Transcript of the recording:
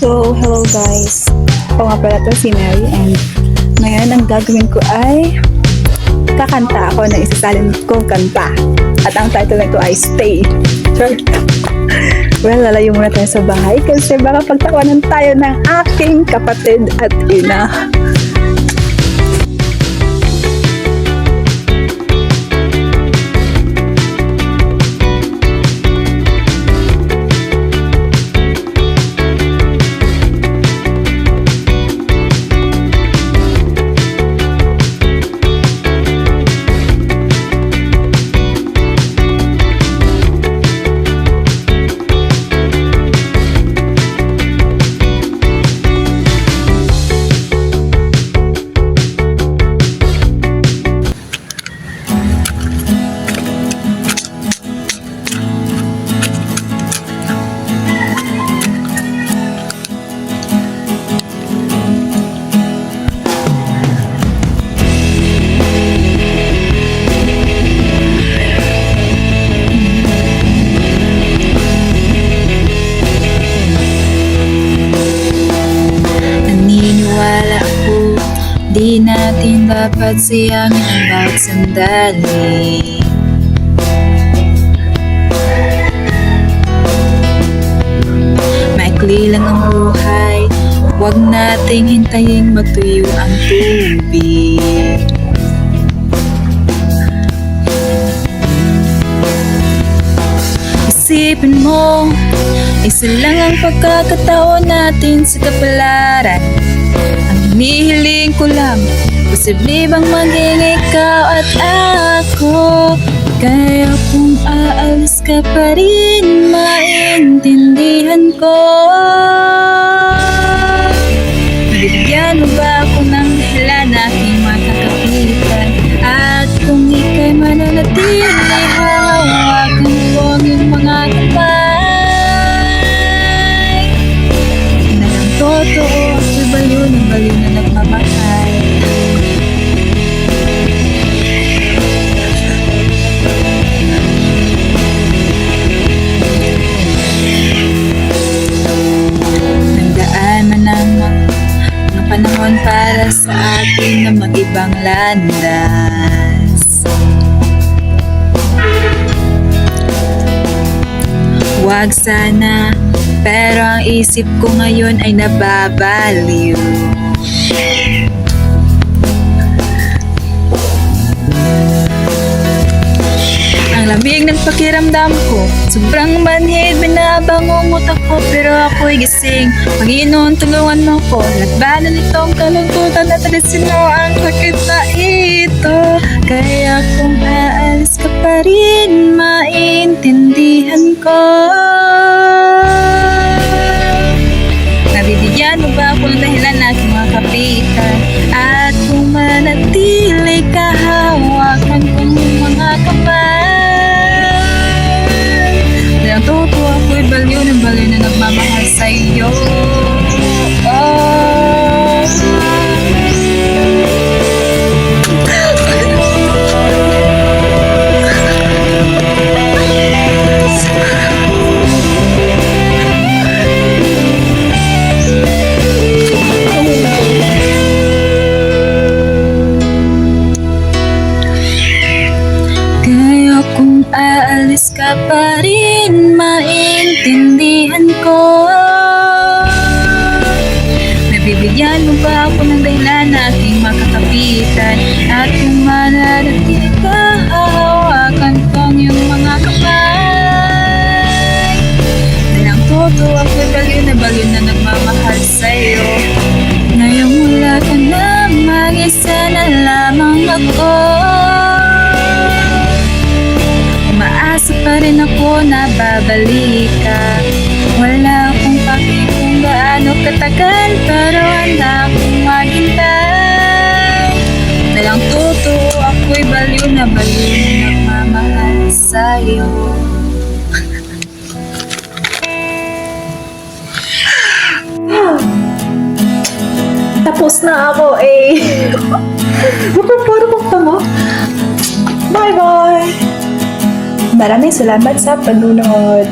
So, hello guys. Ako nga pala to si Mary and ngayon ang gagawin ko ay kakanta ako ng isasalin kong kanta. At ang title nito ay Stay. Sure. Well, lalayo muna tayo sa bahay kasi baka pagtawanan tayo ng aking kapatid at ina. Di natin dapat siyang bawat sandali. Maikli lang ang buhay, huwag nating hintayin matuyo ang tubig. Isipin mo, isa lang ang pagkakataon natin sa kapalaran. Hinihiling ko lang, posible bang maging ikaw at ako? Kaya kung aalis ka pa rin, maintindihan ko. Mabibigyan mo ba ako ng dahilan na aking makakapitan? At kung ika'y mananatili, hahawakan ko ang iyong mga kamay. Na ang totoo, baliw na nagmamahal. Nagdaan man ang mga panahon para sa atin na mag-ibang landas. Huwag sana, pero ang isip ko ngayon ay nababaliw. Ang lamig ng pakiramdam ko, sobrang manhid, binabangungot ako, pero ako'y gising. Panginoon, tulungan mo ko, lagbanan itong kalungkutan at alisin mo ang sakit na ito. Kaya kung aalis ka pa rin, maintindihan ko. Nabibigyan mo ba ako ng dahilan na aking mga kapitan? At kung manatili ka, hawakan ko ng mga kamay. Dahil ang totoo ako'y baliw na nagmamahal sa iyo. Kung aalis ka pa rin, maintindihan ko. Nabibigyan mo ba ako ng dahilan na aking makakapitan? At kung mananatili ka, hahawakan ko ang iyong mga kamay. Dahil ang totoo ako'y baliw na nagmamahal sa'yo. Ngayon wala ka na, mag-isa na lamang ako. Umaasa pa rin ako na babalik ka. Wala akong paki kung gaano katagal, pero handa akong maghintay. Dahil ang totoo ako'y baliw na nagmamahal sa'yo. Tapos na ako eh. Para magtama. Bye-bye! Maraming salamat sa panunood.